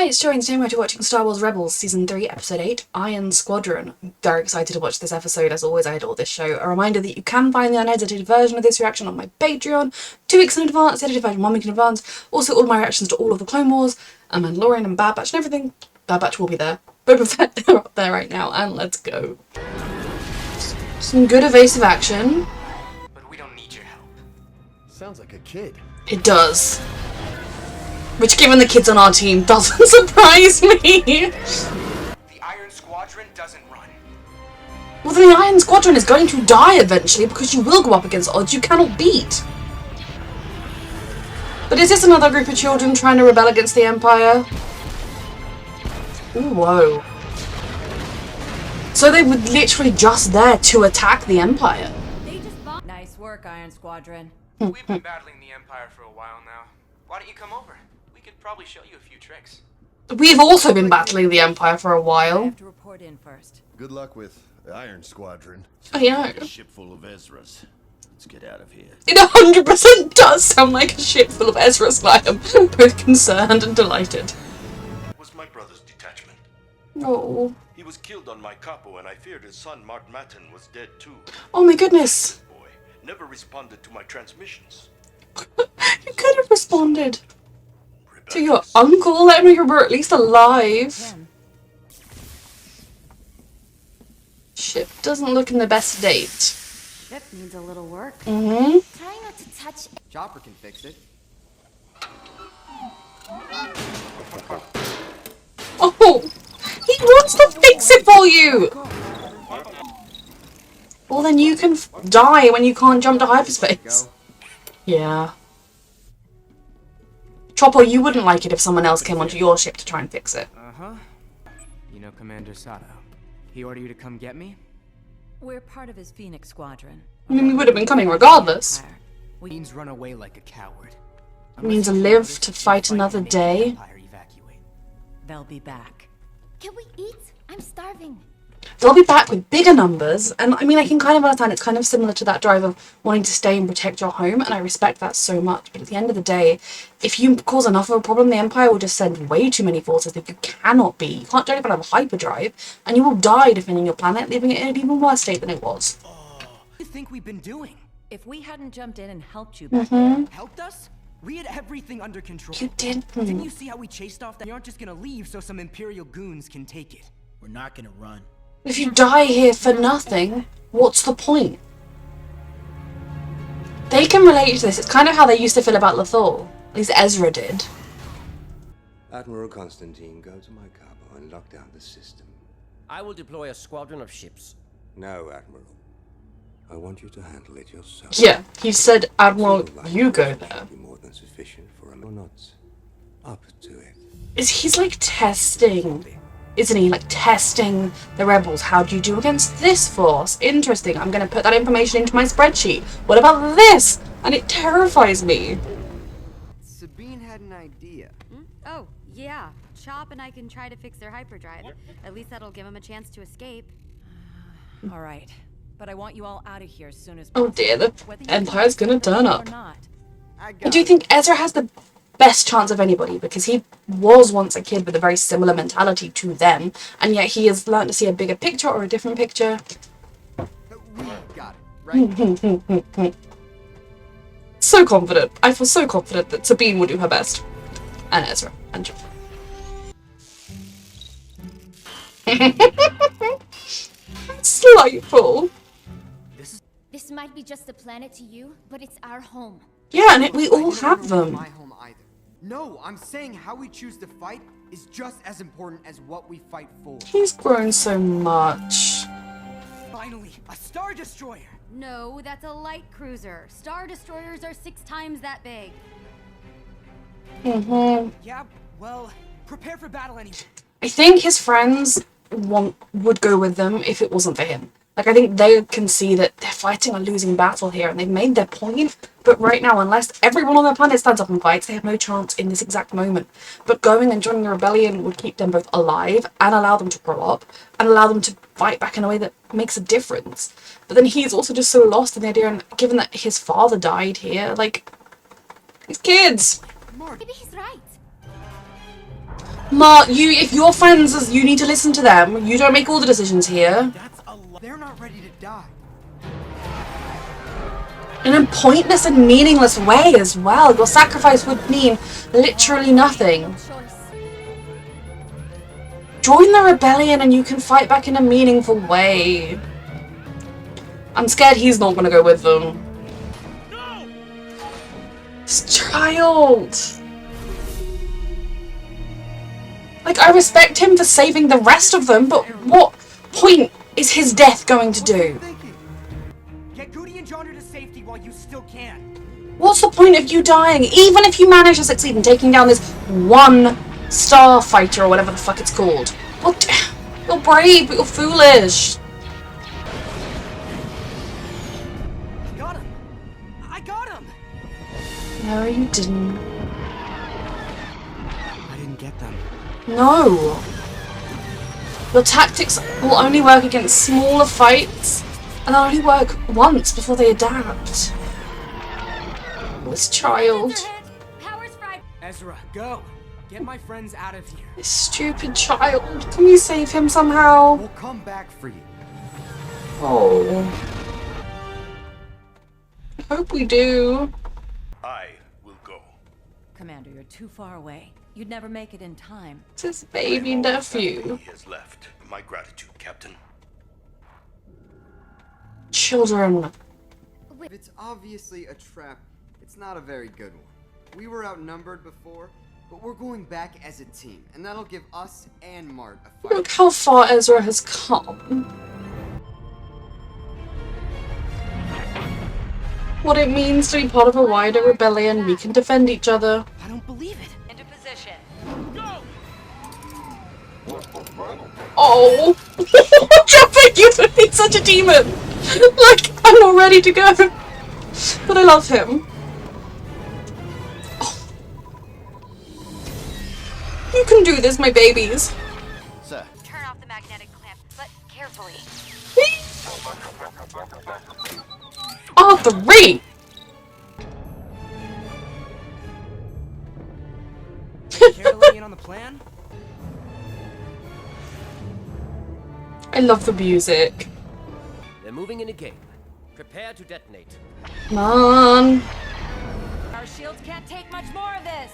Hi, it's Joey and today we're watching Star Wars Rebels Season 3, Episode 8, Iron Squadron. I'm very excited to watch this episode. As always, I adore this show. A reminder that you can find the unedited version of this reaction on my Patreon 2 weeks in advance, the edited version 1 week in advance. Also, all my reactions to all of the Clone Wars, and Mandalorian and Bad Batch and everything. Bad Batch will be there. Boba Fett, they're up there right now, and let's go. Some good evasive action. But we don't need your help. Sounds like a kid. It does. Which, given the kids on our team, doesn't surprise me. The Iron Squadron doesn't run. Well, then the Iron Squadron is going to die eventually because you will go up against odds you cannot beat. But is this another group of children trying to rebel against the Empire? Ooh, whoa. So they were literally just there to attack the Empire. Nice work, Iron Squadron. We've been battling the Empire for a while now. Why don't you come over? We could probably show you a few tricks. We've also been battling the Empire for a I while. have to report in first. Good luck with the Iron Squadron. I know. A ship full of Ezras. Let's get out of here. It 100% does sound like a ship full of Ezra's, and I am both concerned and delighted. It was my brother's detachment. Oh. He was killed on my capo, and I feared his son, Mark Matten, was dead too. Oh my goodness. Boy, never responded to my transmissions. You could have responded to your uncle, let him know you were at least alive. Him. Ship doesn't look in the best state. Ship needs a little work. Mm-hmm. Try not to touch. Chopper can fix it. Oh! He wants to fix it for you! Well, then you can die when you can't jump to hyperspace. Yeah. Chopper, you wouldn't like it if someone else came onto your ship to try and fix it. Uh-huh. You know Commander Sato. He ordered you to come get me? We're part of his Phoenix Squadron. I mean, we would have been coming regardless. We Means run away like a coward. It means live to fight another day. They'll be back. Can we eat? I'm starving. They'll be back with bigger numbers, and I mean, I can kind of understand it's kind of similar to that drive of wanting to stay and protect your home, and I respect that so much, but at the end of the day, if you cause enough of a problem, the Empire will just send way too many forces that you cannot be. You can't even have a hyperdrive, and you will die defending your planet, leaving it in an even worse state than it was. What do you think we've been doing? If we hadn't jumped in and helped you back there, Helped us? We had everything under control. You did. Didn't you see how we chased off that? You aren't just gonna leave so some Imperial goons can take it. We're not gonna run. If you die here for nothing, what's the point? They can relate to this. It's kind of how they used to feel about Lothal. At least Ezra did. Admiral Constantine, go to my cargo and lock down the system. I will deploy a squadron of ships. No, Admiral. I want you to handle it yourself. Yeah, he said, Admiral, you go there. Should be more than sufficient for a not up to it. He's like testing, isn't he? Like testing the rebels. How do you do against this force? Interesting. I'm going to put that information into my spreadsheet. What about this? And it terrifies me. Sabine had an idea. Oh, yeah. Chop and I can try to fix their hyperdrive. At least that'll give them a chance to escape. all right. But I want you all out of here as soon as Oh possible. dear, the Whether you Empire's want going to turn or up. not. I I do think Ezra has the best chance of anybody because he was once a kid with a very similar mentality to them, and yet he has learned to see a bigger picture or a different picture. We got it, right? So confident. I feel so confident that Sabine will do her best. And Ezra. And John. Slightful. This might be just a planet to you, but it's our home. Yeah, and we all I have didn't know it was them. my home either. No, I'm saying how we choose to fight is just as important as what we fight for. He's grown so much. Finally, a Star Destroyer! No, that's a light cruiser. Star Destroyers are 6 times that big. Yeah, well, prepare for battle anyway. I think his friends would go with them if it wasn't for him. Like, I think they can see that they're fighting a losing battle here, and they've made their point. But right now, unless everyone on their planet stands up and fights, they have no chance in this exact moment. But going and joining the rebellion would keep them both alive, and allow them to grow up, and allow them to fight back in a way that makes a difference. But then he's also just so lost in the idea, and given that his father died here, like, these kids! Maybe he's right. Mark, if your friends, you need to listen to them. You don't make all the decisions here. They're not ready to die. In a pointless and meaningless way as well. Your sacrifice would mean literally nothing. Join the rebellion and you can fight back in a meaningful way. I'm scared he's not gonna go with them. This child. Like, I respect him for saving the rest of them, but what point is his death going to do? Get Goody and Johnny to safety while you still can. What's the point of you dying? Even if you manage to succeed in taking down this one starfighter or whatever the fuck it's called. What? You're brave, but you're foolish. Got him. I got him. No, you didn't. I didn't get them. No. Your tactics will only work against smaller fights, and they'll only work once before they adapt. This child. Power's fried. Ezra, go. Get my friends out of here. This stupid child. Can we save him somehow? We'll come back for you. Oh. I hope we do. I will go. Commander, you're too far away. You'd never make it in time. It's his baby nephew. He has left. My gratitude, Captain. Children. If it's obviously a trap, it's not a very good one. We were outnumbered before, but we're going back as a team, and that'll give us and Mart a fight. Look how far Ezra has come. What it means to be part of a wider rebellion. We can defend each other. I don't believe it. Into position. Oh! Jumping, you would be such a demon! Like, I'm not ready to go. But I love him. Oh. You can do this, my babies. Sir. Turn off the magnetic clamp, but carefully. R3! Care to let me in on the plan? I love the music. They're moving in a game. Prepare to detonate. Come on. Our shields can't take much more of this.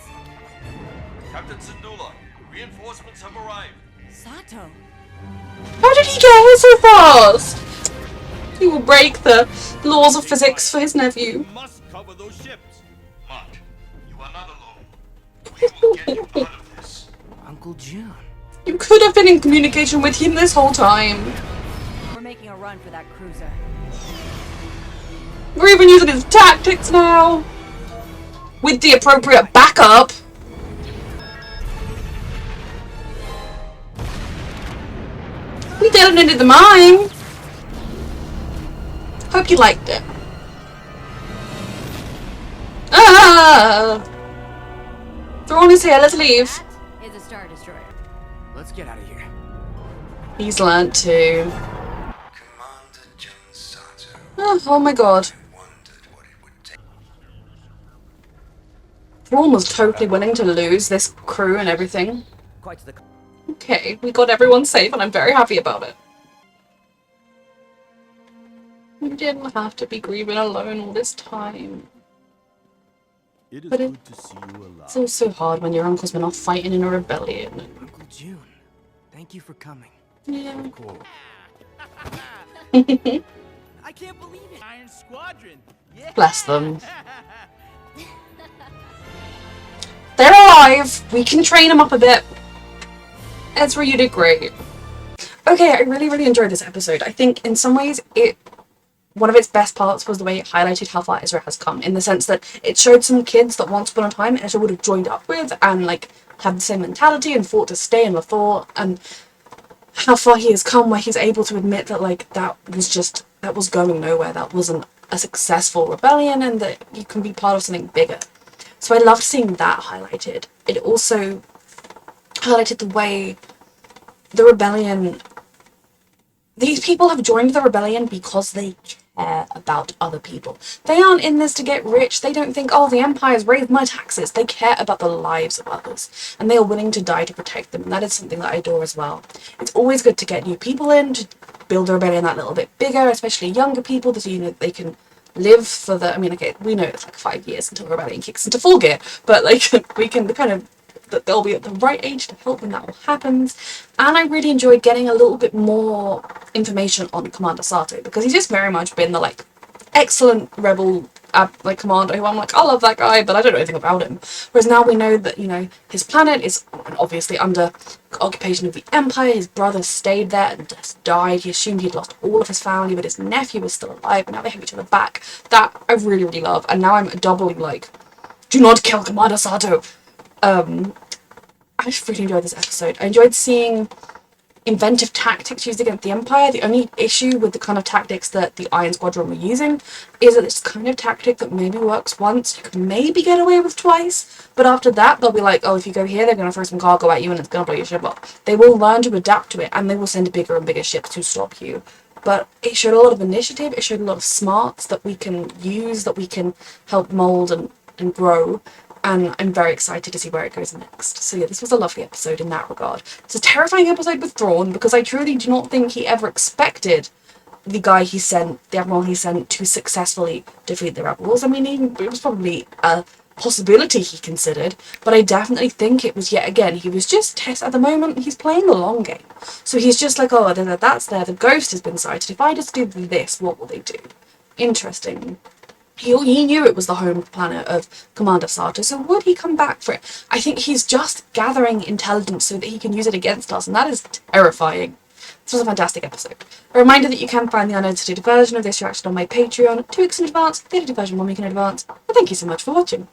Captain Syndulla, reinforcements have arrived. Sato. How did he get here so fast? He will break the laws of physics for his nephew. You must cover those ships. Mart, you are not alone. We will get you out of this. Uncle June. You could have been in communication with him this whole time. We're making a run for that cruiser. We're even using his tactics now. With the appropriate backup. We detonated the mine. Hope you liked it. Ah! Thrawn is here, let's leave. That is a Star Destroyer. Let's get out of here. He's learnt to. Commander John Sato Oh my god. wondered what it would take. Thrawn was totally willing to lose this crew and everything. Quite the... Okay, we got everyone safe and I'm very happy about it. You didn't have to be grieving alone all this time. It is But good to see you alive. It's also hard when your uncle's been off fighting in a rebellion. Uncle June, thank you for coming. Yeah. Cool. I can't believe it. Iron Squadron. Yeah. Bless them. They're alive! We can train them up a bit. Ezra, you did great. Okay, I really enjoyed this episode. I think in some ways one of its best parts was the way it highlighted how far Ezra has come, in the sense that it showed some kids that once upon a time Ezra would have joined up with and like had the same mentality and fought to stay in the fort, and how far he has come where he's able to admit that like that was going nowhere, that wasn't a successful rebellion, and that you can be part of something bigger. So I loved seeing that highlighted. It also highlighted the way the rebellion, these people have joined the rebellion because they care about other people. They aren't in this to get rich. They don't think, oh, the Empire's raised my taxes. They care about the lives of others, and they are willing to die to protect them, and that is something that I adore as well. It's always good to get new people in, to build the rebellion that little bit bigger, especially younger people, that they can live for the, I mean, okay, we know it's like 5 years until rebellion kicks into full gear, but like, we can kind of, that they'll be at the right age to help when that all happens. And I really enjoyed getting a little bit more information on Commander Sato, because he's just very much been the like excellent rebel like commander who I'm like, I love that guy, but I don't know anything about him. Whereas now we know that, you know, his planet is obviously under occupation of the Empire. His brother stayed there and just died. He assumed he'd lost all of his family, but his nephew was still alive, and now they have each other back. That I really, really love. And now I'm doubly like, do not kill Commander Sato. I just really enjoyed this episode. I enjoyed seeing inventive tactics used against the Empire. The only issue with the kind of tactics that the Iron Squadron were using is that it's kind of tactic that maybe works once, you can maybe get away with twice, but after that they'll be like, oh, if you go here, they're going to throw some cargo at you and it's going to blow your ship up. They will learn to adapt to it, and they will send bigger and bigger ships to stop you. But it showed a lot of initiative, it showed a lot of smarts that we can use, that we can help mould and grow. And I'm very excited to see where it goes next. So yeah, this was a lovely episode in that regard. It's a terrifying episode with Thrawn, because I truly do not think he ever expected the guy he sent, the admiral he sent, to successfully defeat the rebels. I mean, it was probably a possibility he considered, but I definitely think it was, yet again, he was just at the moment, he's playing the long game. So he's just like, oh, that's there, the ghost has been sighted. If I just do this, what will they do? Interesting. He knew it was the home planet of Commander Sato, so would he come back for it? I think he's just gathering intelligence so that he can use it against us, and that is terrifying. This was a fantastic episode. A reminder that you can find the unedited version of this reaction on my Patreon 2 weeks in advance, the edited version 1 week in advance, and thank you so much for watching.